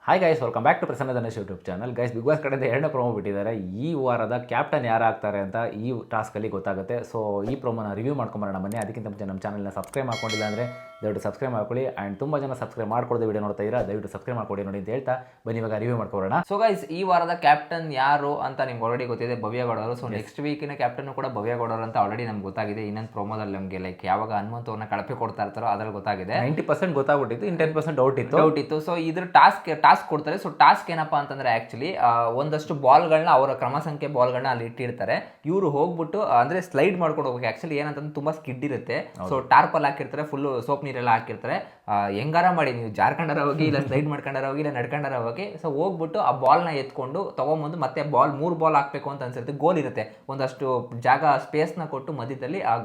Hi guys, welcome back to Prasanna Dhanush YouTube channel. Guys, big boss ಕಡೆಯಿಂದ 2ನೇ promo ಬಿಟ್ಟಿದ್ದಾರೆ. ಈ ವಾರದ ಕ್ಯಾಪ್ಟನ್ ಯಾರಾಗ್ತಾರೆ ಅಂತ ಈ ಟಾಸ್ಕಲ್ಲಿ ಗೊತ್ತಾಗುತ್ತೆ. ಸೊ ಈ ಪ್ರೋಮೋನ ರಿವ್ಯೂ ಮಾಡ್ಕೊಂಬರೋಣ ಬನ್ನಿ. ಅದಕ್ಕಿಂತ ಮುಂಚೆ ನಮ್ಮ ಚಾನಲ್ನ ಸಬ್ಸ್ಕ್ರೈಬ್ ಮಾಡ್ಕೊಂಡಿಲ್ಲ ಅಂದರೆ ದಯವಿಟ್ಟು ಸಬ್ಸ್ಕ್ರೈಬ್ ಮಾಡ್ಕೊಳ್ಳಿ. ಆ್ಯಂಡ್ ತುಂಬ ಜನ ಸಬ್ಸ್ಕ್ರೈಬ್ ಮಾಡ್ಕೊಳ್ಳೋದು ವಿಡಿಯೋ ನೋಡ್ತಾ ಇದ್ದೀರಾ, ದಯವಿಟ್ಟು ಸಬ್ಸ್ಕ್ರೈಬ್ ಮಾಡ್ಕೊಳ್ಳಿ ನೋಡಿ ಅಂತ ಹೇಳ್ತಾ ಬನ್ನಿ ಇವಾಗ ರಿವ್ಯೂ ಮಾಡ್ಕೊಳ್ಳೋಣ. ಸೊ ಗೈಸ್, ಈ ವಾರದ ಕ್ಯಾಪ್ಟನ್ ಯಾರು ಅಂತ ನಿಮ್ಗೆ ಆಲ್ರೆಡಿ ಗೊತ್ತಿದೆ, ಭವ್ಯಗೌಡ ಅವರು. ಸೊ ನೆಕ್ಸ್ಟ್ ವೀಕಿನ ಕ್ಯಾಪ್ಟನ್ ಕೂಡ ಭವ್ಯಗೌಡ ಅವರು ಅಂತ ಆಲ್ರೆಡಿ ನಮ್ಗೆ ಗೊತ್ತಾಗಿದೆ. ಇನ್ನೊಂದು ಪ್ರೋಮೋದಲ್ಲಿ ನಮಗೆ ಲೈಕ್ ಯಾವಾಗ ಹನುಮಂತ ಅವ್ರನ್ನ ಕಳಪೆ ಕೊಡ್ತಾ ಇರ್ತಾರೋ ಅದ್ರಲ್ಲಿ ಗೊತ್ತಾಗಿದೆ. 90% ಗೊತ್ತಾಗ್ಬಿಟ್ಟಿತ್ತು, ಇನ್ನು 10% ಡೌಟ್ ಇತ್ತು. ಸೊ ಇದ್ರ ಟಾಸ್ಕ್ ಕೊಡ್ತಾರೆ. ಸೊ ಟಾಸ್ಕ್ ಏನಪ್ಪಾ ಅಂತಂದ್ರೆ ಆಕ್ಚುಲಿ ಒಂದಷ್ಟು ಬಾಲ್ಗಳನ್ನ, ಅವರ ಕ್ರಮ ಸಂಖ್ಯೆ ಬಾಲ್ಗಳನ್ನ ಅಲ್ಲಿ ಇಟ್ಟಿರ್ತಾರೆ. ಇವರು ಹೋಗ್ಬಿಟ್ಟು ಅಂದ್ರೆ ಸ್ಲೈಡ್ ಮಾಡ್ಕೊಂಡು ಹೋಗ್ಬೇಕು. ಆಕ್ಚುಲಿ ಏನಂತಂದ್ರೆ ತುಂಬಾ ಸ್ಕಿಡ್ ಇರುತ್ತೆ. ಸೊ ಟಾರ್ಪಲ್ ಹಾಕಿರ್ತಾರೆ, ಫುಲ್ ಸೋಪ್ ನೀರೆಲ್ಲ ಹಾಕಿರ್ತಾರೆ. ಹೆಂಗಾರ ಮಾಡಿ ನೀವು ಜಾರ್ಖಂಡರ ಹೋಗಿ, ಇಲ್ಲ ಸ್ಲೈಡ್ ಮಾಡ್ಕೊಂಡಾರ ಹೋಗಿ, ಇಲ್ಲ ನಡ್ಕೊಂಡಾರ ಹೋಗಿ. ಸೊ ಹೋಗ್ಬಿಟ್ಟು ಆ ಬಾಲ್ನ ಎತ್ಕೊಂಡು ತಗೊಂಬಂದು ಮತ್ತೆ ಮೂರು ಬಾಲ್ ಹಾಕ್ಬೇಕು ಅಂತ ಅನ್ಸಿರುತ್ತೆ. ಗೋಲ್ ಇರುತ್ತೆ, ಒಂದಷ್ಟು ಜಾಗ ಸ್ಪೇಸ್ನ ಕೊಟ್ಟು ಮಧ್ಯದಲ್ಲಿ ಆ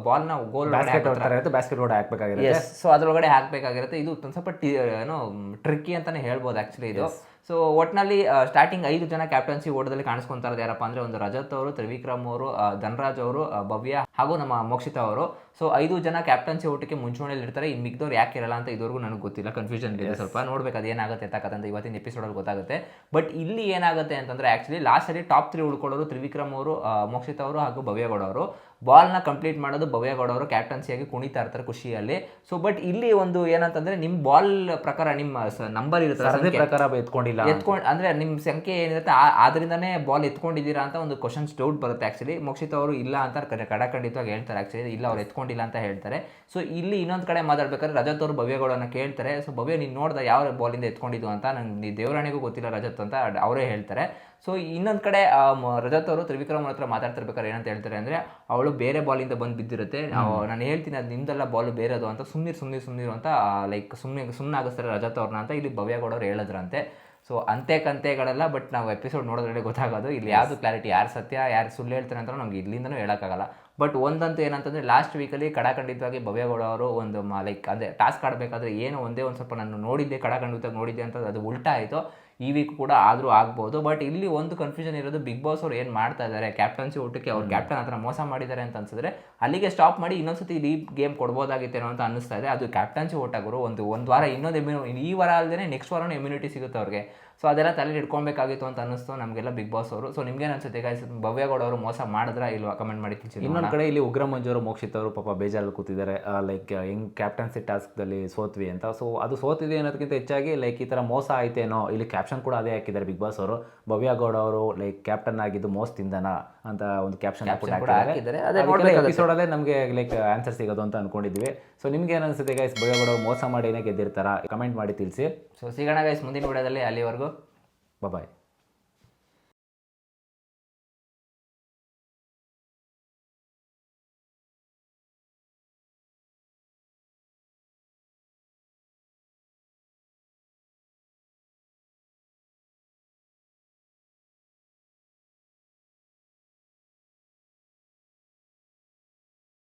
ಬಾಲ್ನ ಗೋಲ್ ಬ್ಯಾಸ್ಕೆಟ್ ರೋಡ್ ಹಾಕ್ಬೇಕಾಗಿರುತ್ತೆ. ಸೊ ಅದ್ರೊಳಗಡೆ ಹಾಕ್ಬೇಕಾಗಿರುತ್ತೆ. ಇದು ಒಂದು ಸ್ವಲ್ಪ ಏನೋ ಟ್ರಿಕ್ಕಿ ಅಂತಾನೆ ಹೇಳ್ಬೋದು ಆಕ್ಚುಲಿ ಇದು. ಸೊ ಒಟ್ಟಿನಲ್ಲಿ ಸ್ಟಾರ್ಟಿಂಗ್ 5 ಜನ ಕ್ಯಾಪ್ಟನ್ಸಿ ಓಟದಲ್ಲಿ ಕಾಣಿಸ್ಕೊಂತಾ ಇರೋದು ಯಾರಪ್ಪ ಅಂದ್ರೆ, ಒಂದು ರಜತ್ ಅವರು, ತ್ರಿವಿಕ್ರಮ್ ಅವರು, ಧನರಾಜ್ ಅವರು, ಭವ್ಯ ಹಾಗೂ ನಮ್ಮ ಮೋಕ್ಷಿತಾ ಅವರು. ಸೊ 5 ಜನ ಕ್ಯಾಪ್ಟನ್ಸಿ ಓಟಕ್ಕೆ ಮುಂಚೂಣಿಯಲ್ಲಿ ಇರ್ತಾರೆ. ಇನ್ನು ಮಿಗ್ದವ್ರು ಯಾಕೆ ಇರಲ್ಲ ಅಂತ ಇದುವರೆಗೂ ನನಗೆ ಗೊತ್ತಿಲ್ಲ, ಕನ್ಫ್ಯೂಷನ್ ಇದೆ ಸ್ವಲ್ಪ. ನೋಡ್ಬೇಕು ಅದೇನಾಗುತ್ತೆ ಅಂತ ಇವತ್ತಿನ ಎಪಿಸೋಡಲ್ಲಿ ಗೊತ್ತಾಗುತ್ತೆ. ಬಟ್ ಇಲ್ಲಿ ಏನಾಗುತ್ತೆ ಅಂತಂದ್ರೆ ಆಕ್ಚುಲಿ ಲಾಸ್ಟಲ್ಲಿ ಟಾಪ್ 3 ಉಳ್ಕೊಳ್ಳೋರು ತ್ರಿವಿಕ್ರಮ್ ಅವರು, ಮೋಕ್ಷಿತಾ ಅವರು ಹಾಗೂ ಭವ್ಯಗೌಡ ಅವರು. ಬಾಲ್ನ ಕಂಪ್ಲೀಟ್ ಮಾಡೋದು ಭವ್ಯಗೌಡ ಅವರು ಕ್ಯಾಪ್ಟನ್ಸಿಯಾಗಿ ಕುಣಿತಾ ಇರ್ತಾರೆ ಖುಷಿಯಲ್ಲಿ. ಸೊ ಬಟ್ ಇಲ್ಲಿ ಒಂದು ಏನಂತಂದ್ರೆ, ನಿಮ್ಮ ಬಾಲ್ ಪ್ರಕಾರ ನಿಮ್ಮ ನಂಬರ್ ಇರುತ್ತೆ ಪ್ರಕಾರ ಅಂದ್ರೆ ನಿಮ್ಮ ಸಂಖ್ಯೆ ಏನಿರುತ್ತೆ ಆದ್ರಿಂದಾನೇ ಬಾಲ್ ಎತ್ಕೊಂಡಿದ್ದೀರಾ ಅಂತ ಒಂದು ಕ್ವಶನ್ಸ್ ಡೌಟ್ ಬರುತ್ತೆ. ಆಕ್ಚುಲಿ ಮೋಕ್ಷಿತಾ ಅವರು ಇಲ್ಲ ಅಂತ ಕಡಖಂಡಿತವಾಗಿ ಹೇಳ್ತಾರೆ. ಆಕ್ಚುಲಿ ಇಲ್ಲ, ಅವ್ರು ಎತ್ಕೊಂಡಿಲ್ಲ ಅಂತ ಹೇಳ್ತಾರೆ. ಸೊ ಇಲ್ಲಿ ಇನ್ನೊಂದು ಕಡೆ ಮಾತಾಡ್ಬೇಕಾದ್ರೆ ರಜತ್ ಅವರು ಭವ್ಯಗೌಡನ ಕೇಳ್ತಾರೆ. ಸೊ ಭವ್ಯ, ನೀನು ನೋಡ್ದ ಯಾವ ಬಾಲಿಂದ ಎತ್ಕೊಂಡಿದ್ದು ಅಂತ? ನಂಗೆ ದೇವರಾಣಿಗೂ ಗೊತ್ತಿಲ್ಲ ರಜತ್ ಅಂತ ಅವರೇ ಹೇಳ್ತಾರೆ. ಸೊ ಇನ್ನೊಂದು ಕಡೆ ರಜತ್ ಅವರು ತ್ರಿವಿಕ್ರಮ್ ಹತ್ರ ಮಾತಾಡ್ತಿರ್ಬೇಕಾದ್ರೆ ಏನಂತ ಹೇಳ್ತಾರೆ ಅಂದರೆ, ಅವಳು ಬೇರೆ ಬಾಲಿಂದ ಬಂದು ಬಿದ್ದಿರುತ್ತೆ, ನಾನು ಹೇಳ್ತೀನಿ ಅದು ನಿಮ್ದೆಲ್ಲ ಬಾಲ್ ಬೇರೆದು ಅಂತ, ಸುಮ್ಮನಿರು ಅಂತ ಲೈಕ್ ಸುಮ್ಮನೆ ಆಗಿಸ್ತಾರೆ ರಜತ್ ಅವ್ರನ್ನ ಅಂತ ಇಲ್ಲಿ ಭವ್ಯಗೌಡ ಅವ್ರು ಹೇಳಿದ್ರಂತೆ. ಸೊ ಕಂತೆಗಳೆಲ್ಲ. ಬಟ್ ನಾವು ಎಪಿಸೋಡ್ ನೋಡೋದ್ರಲ್ಲಿ ಗೊತ್ತಾಗೋದು ಇಲ್ಲಿ ಯಾವುದು ಕ್ಲಾರಿಟಿ, ಯಾರು ಸತ್ಯ ಯಾರು ಸುಳ್ಳು ಹೇಳ್ತಾರೆ ಅಂತ ನಮ್ಗೆ ಇಲ್ಲಿಂದನೂ ಹೇಳೋಕ್ಕಾಗಲ್ಲ. ಬಟ್ ಒಂದಂತೂ ಏನಂತಂದರೆ, ಲಾಸ್ಟ್ ವೀಕಲ್ಲಿ ಕಡಖಂಡಿತವಾಗಿ ಭವ್ಯಗೌಡ ಅವರು ಒಂದು ಲೈಕ್ ಅಂದರೆ ಟಾಸ್ಕ್ ಆಡಬೇಕಾದ್ರೆ ಏನು ಒಂದೇ ಒಂದು ಸ್ವಲ್ಪ ನಾನು ನೋಡಿದ್ದೆ, ಕಡಖಂಡಿತವಾಗಿ ನೋಡಿದ್ದೆ ಅಂತ ಅದು ಉಲ್ಟಾ ಆಯಿತು. ಈ ವೀಕ್ ಕೂಡ ಆದರೂ ಆಗ್ಬೋದು. ಬಟ್ ಇಲ್ಲಿ ಒಂದು ಕನ್ಫ್ಯೂಷನ್ ಇರೋದು, ಬಿಗ್ ಬಾಸ್ ಅವ್ರು ಏನು ಮಾಡ್ತಾ ಇದ್ದಾರೆ, ಕ್ಯಾಪ್ಟನ್ಸಿ ಊಟಕ್ಕೆ ಅವ್ರು ಕ್ಯಾಪ್ಟನ್ ಹತ್ರ ಮೋಸ ಮಾಡಿದ್ದಾರೆ ಅಂತ ಅನ್ಸಿದ್ರೆ ಅಲ್ಲಿಗೆ ಸ್ಟಾಪ್ ಮಾಡಿ ಇನ್ನೊಂದ್ಸತಿ ಈ ಗೇಮ್ ಕೊಡ್ಬೋದಾಗಿತ್ತೇನೋ ಅಂತ ಅನ್ನಿಸ್ತಾ ಇದೆ. ಅದು ಕ್ಯಾಪ್ಟನ್ಸಿ ಊಟಗಳು ಒಂದು ವಾರ, ಈ ವಾರ ಅಲ್ಲದೆ ನೆಕ್ಸ್ಟ್ ವಾರನೂ ಇಮ್ಯುನಿಟಿ ಸಿಗುತ್ತೆ ಅವ್ರಿಗೆ. ಸೊ ಅದೆಲ್ಲ ತಲೆಯಲ್ಲಿ ಇಟ್ಕೊಬೇಕಾಗಿತ್ತು ಅಂತ ಅನ್ನಿಸ್ತು ನಮಗೆಲ್ಲ ಬಿಗ್ ಬಾಸ್ ಅವರು. ಸೊ ನಿಮ್ಗೇನು ಅನ್ಸುತ್ತೆ ಗೈಸ್, ಭವ್ಯಗೌಡ ಅವರು ಮೋಸ ಮಾಡಿದ್ರಾ ಇಲ್ವಾ? ಕಮೆಂಟ್ ಮಾಡಿ ತಿಳಿಸಿ. ಇನ್ನೊಂದು ಕಡೆ ಇಲ್ಲಿ ಉಗ್ರ ಮಂಜು ಅವರು, ಮೋಕ್ಷಿತ್ ಅವರು ಪಾಪ ಬೇಜಾರಲ್ಲಿ ಕೂತಿದ್ದಾರೆ, ಲೈಕ್ ಹೆಂಗ್ ಕ್ಯಾಪ್ಟನ್ಸಿ ಟಾಸ್ಕ್ದಲ್ಲಿ ಸೋತ್ವಿ ಅಂತ. ಸೊ ಅದು ಸೋತಿದೆ ಅನ್ನೋದಕ್ಕಿಂತ ಹೆಚ್ಚಾಗಿ ಲೈಕ್ ಈ ಥರ ಮೋಸ ಆಯ್ತೇನೋ. ಇಲ್ಲಿ ಕ್ಯಾಪ್ಷನ್ ಕೂಡ ಅದೇ ಹಾಕಿದ್ದಾರೆ ಬಿಗ್ ಬಾಸ್ ಅವರು, ಭವ್ಯಗೌಡ ಅವರು ಲೈಕ್ ಕ್ಯಾಪ್ಟನ್ ಆಗಿದ್ದು ಮೋಸದಿಂದನ ಅಂತ ಒಂದು ಕ್ಯಾಪ್ಷನ್ ಹಾಕಿದ್ದಾರೆ. ಎಪಿಸೋಡಲ್ಲೇ ನಮಗೆ ಲೈಕ್ ಆನ್ಸರ್ ಸಿಗೋದು ಅಂತ ಅನ್ಕೊಂಡಿದ್ವಿ. ಸೊ ನಿಮ್ಗೆ ಏನು ಅನ್ಸುತ್ತೆ ಗೈಸ್, ಭವ್ಯಗೌಡ ಮೋಸ ಮಾಡಿ ಏನೇ ಗೆದ್ದಿರ್ತಾರ? ಕಮೆಂಟ್ ಮಾಡಿ ತಿಳಿಸಿ. ಸೊ ಸಿಗೋಣ ಗೈಸ್ ಮುಂದಿನ ವಿಡಿಯೋದಲ್ಲಿ. ಅಲ್ಲಿವರೆಗೂ ಬಾಯ್.